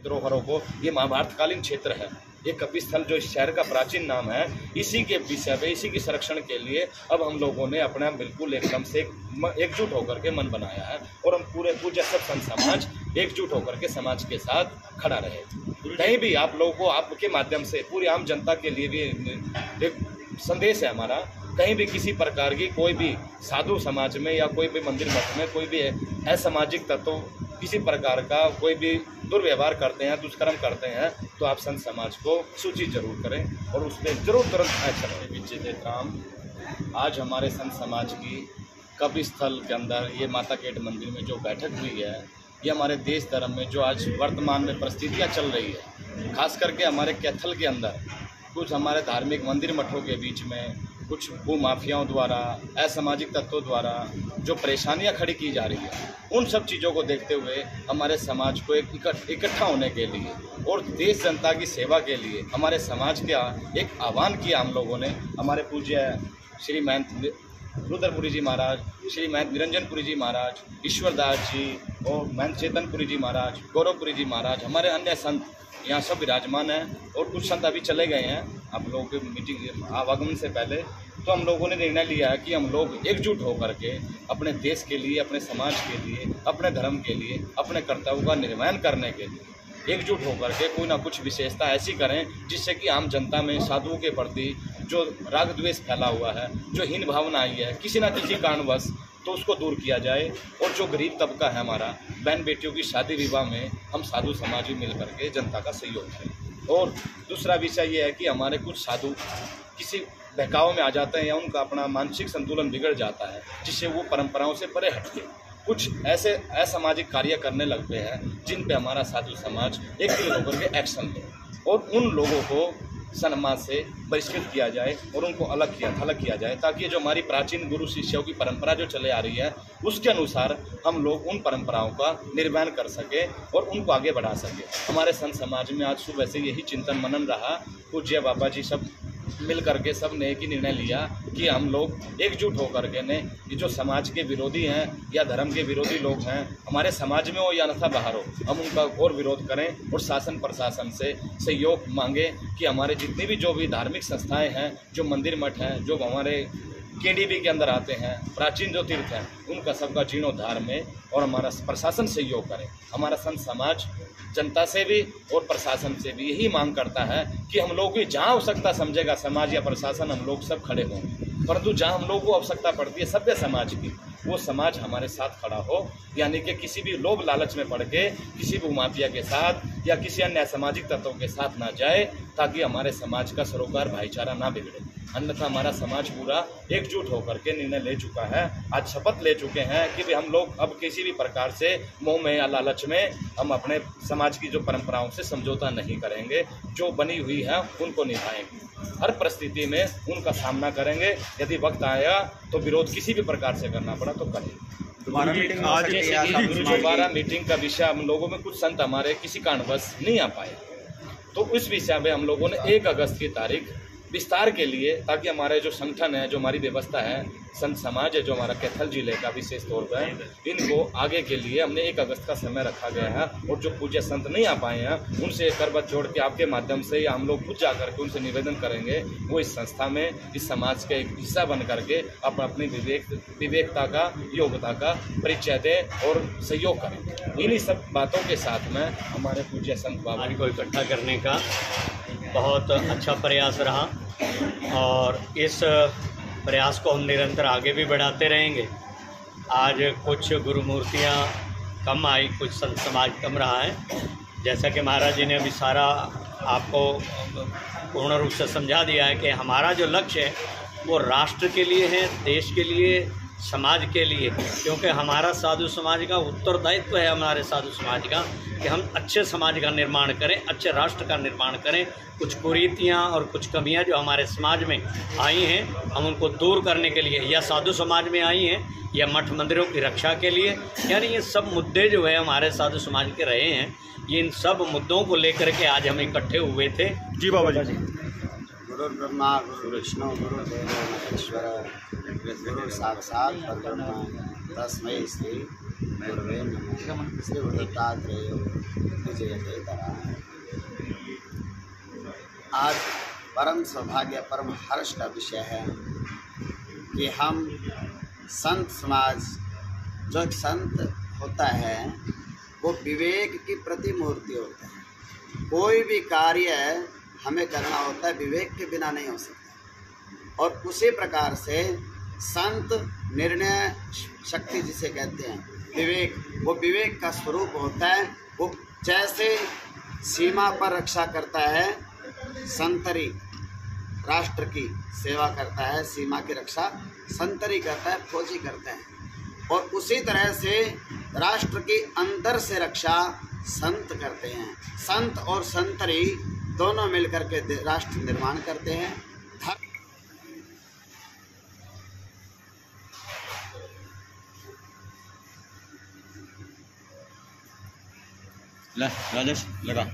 धरोहरों को, ये महाभारतकालीन क्षेत्र है, ये कपिस्थल जो इस शहर का प्राचीन नाम है, इसी के विषय में, इसी के संरक्षण के लिए अब हम लोगों ने अपना बिल्कुल एकदम से एकजुट होकर के मन बनाया है और हम पूरे पूज्य सब संत समाज एकजुट होकर के समाज के साथ खड़ा रहे। कहीं भी आप लोगों को आपके माध्यम से पूरी आम जनता के लिए भी एक संदेश है हमारा, कहीं भी किसी प्रकार की कोई भी साधु समाज में या कोई भी मंदिर मठ में कोई भी असामाजिक तत्व किसी प्रकार का कोई भी दुर्व्यवहार करते हैं, दुष्कर्म करते हैं, तो आप संत समाज को सूचित जरूर करें और उसमें जरूर तुरंत एक्शन लें। आज हमारे संत समाज की कपिस्थल के अंदर ये माता केट मंदिर में जो बैठक हुई है, ये हमारे देश धर्म में जो आज वर्तमान में परिस्थितियाँ चल रही है, खास करके हमारे कैथल के अंदर कुछ हमारे धार्मिक मंदिर मठों के बीच में कुछ भूमाफियाओं द्वारा, असामाजिक तत्वों द्वारा जो परेशानियां खड़ी की जा रही है, उन सब चीज़ों को देखते हुए हमारे समाज को इकट्ठा होने के लिए और देश जनता की सेवा के लिए हमारे समाज का एक आह्वान किया हम लोगों ने। हमारे पूज्य श्री महंत रुद्रपुरी जी महाराज, श्री महंत निरंजनपुरी जी महाराज, ईश्वरदास जी और महंत चेतनपुरी जी महाराज, गौरवपुरी जी महाराज, हमारे अन्य संत यहाँ सब विराजमान हैं और कुछ संत अभी चले गए हैं आप लोगों के मीटिंग आवागमन से पहले। तो हम लोगों ने निर्णय लिया है कि हम लोग एकजुट होकर के अपने देश के लिए, अपने समाज के लिए, अपने धर्म के लिए, अपने कर्तव्यों का निर्वहन करने के लिए एकजुट होकर के कोई ना कुछ विशेषता ऐसी करें जिससे कि आम जनता में साधुओं के प्रति जो राग द्वेष फैला हुआ है, जो हीन भावना आई है किसी न किसी कारणवश, तो उसको दूर किया जाए। और जो गरीब तबका है हमारा, बहन बेटियों की शादी विवाह में हम साधु समाज भी मिल करके जनता का सहयोग करें। और दूसरा विषय ये है कि हमारे कुछ साधु किसी बहकाव में आ जाते हैं या उनका अपना मानसिक संतुलन बिगड़ जाता है, जिससे वो परंपराओं से परे हटके कुछ ऐसे असामाजिक कार्य करने लगते हैं जिन पे हमारा साधु समाज एक दिल होकर के एक्शन ले और उन लोगों को समाज से बहिष्कृत किया जाए और उनको अलग किया जाए, ताकि जो हमारी प्राचीन गुरु शिष्यों की परंपरा जो चले आ रही है उसके अनुसार हम लोग उन परंपराओं का निर्वहन कर सके और उनको आगे बढ़ा सके। हमारे संत समाज में आज सुबह से यही चिंतन मनन रहा। पूज्य बाबा जी सब मिल करके सब ने एक ही निर्णय लिया कि हम लोग एकजुट होकर के ने ये जो समाज के विरोधी हैं या धर्म के विरोधी लोग हैं, हमारे समाज में हो या अन्यथा बाहर हो, हम उनका और विरोध करें और शासन प्रशासन से सहयोग मांगे कि हमारे जितनी भी जो भी धार्मिक संस्थाएं हैं, जो मंदिर मठ हैं, जो हमारे केडीबी के अंदर आते हैं, प्राचीन जो तीर्थ हैं, उनका सबका जीर्णोद्धार में और हमारा प्रशासन सहयोग करे। हमारा संत समाज जनता से भी और प्रशासन से भी यही मांग करता है कि हम लोग भी जहाँ आवश्यकता समझेगा समाज या प्रशासन, हम लोग सब खड़े हों, परंतु जहाँ हम लोग को आवश्यकता पड़ती है सभ्य समाज की, वो समाज हमारे साथ खड़ा हो, यानी कि किसी भी लोभ लालच में पड़ के किसी भूमाफिया के साथ या किसी अन्य सामाजिक तत्वों के साथ ना जाए, ताकि हमारे समाज का सरोकार भाईचारा ना बिगड़े। अन्यथा हमारा समाज पूरा एकजुट होकर के निर्णय ले चुका है, आज शपथ ले चुके हैं कि भी हम लोग अब किसी भी प्रकार से मोह में या लालच में हम अपने समाज की जो परंपराओं से समझौता नहीं करेंगे, जो बनी हुई है उनको निभाएंगे, हर परिस्थिति में उनका सामना करेंगे। यदि वक्त आया तो विरोध किसी भी प्रकार से करना पड़ा तो करेंगे। दोबारा मीटिंग का विषय हम लोगों में कुछ संत हमारे किसी कारणवश नहीं आ पाए, तो इस विषय में हम लोगों ने 1 अगस्त की तारीख विस्तार के लिए, ताकि हमारे जो संगठन है, जो हमारी व्यवस्था है, संत समाज है जो हमारा कैथल जिले का विशेष तौर पर, इनको आगे के लिए हमने 1 अगस्त का समय रखा गया है। और जो पूज्य संत नहीं आ पाए हैं उनसे करबद्ध जोड़ के आपके माध्यम से या हम लोग खुद जा करके उनसे निवेदन करेंगे वो इस संस्था में, इस समाज का एक हिस्सा बन करके अपनी विवेकता का, योग्यता का परिचय दें और सहयोग करें। इन्हीं सब बातों के साथ में हमारे पूज्य संत बाबा को इकट्ठा करने का बहुत अच्छा प्रयास रहा और इस प्रयास को हम निरंतर आगे भी बढ़ाते रहेंगे। आज कुछ गुरु मूर्तियाँ कम आई, कुछ संत समाज कम रहा है, जैसा कि महाराज जी ने अभी सारा आपको पूर्ण रूप से समझा दिया है कि हमारा जो लक्ष्य है वो राष्ट्र के लिए है, देश के लिए, समाज के लिए, क्योंकि हमारा साधु समाज का उत्तरदायित्व है, हमारे साधु समाज का, कि हम अच्छे समाज का निर्माण करें, अच्छे राष्ट्र का निर्माण करें। कुछ कुरीतियाँ और कुछ कमियाँ जो हमारे समाज में आई हैं, हम उनको दूर करने के लिए, या साधु समाज में आई हैं या मठ मंदिरों की रक्षा के लिए, यानी ये सब मुद्दे जो है हमारे साधु समाज के रहे हैं, ये इन सब मुद्दों को लेकर के आज हम इकट्ठे हुए थे। जी बाबा जी। गुरु ब्रह्मा गुरु विष्णु गुरु देवो महेश्वर गुरु साक्षात् परब्रह्म तस्मै श्री गुरुवे नमः श्री दत्तात्रेय विजयतेतरा। आज परम सौभाग्य परम हर्ष का विषय है कि हम संत समाज, जो एक संत होता है वो विवेक की प्रतिमूर्ति होता है। कोई भी कार्य हमें करना होता है विवेक के बिना नहीं हो सकता। और उसी प्रकार से संत निर्णय शक्ति जिसे कहते हैं विवेक, वो विवेक का स्वरूप होता है। वो जैसे सीमा पर रक्षा करता है, संतरी राष्ट्र की सेवा करता है, सीमा की रक्षा संतरी करता है, फौजी करता है। और उसी तरह से राष्ट्र की अंदर से रक्षा संत करते हैं। संत और संतरी दोनों मिलकर के राष्ट्र निर्माण करते हैं। राजेश लगा।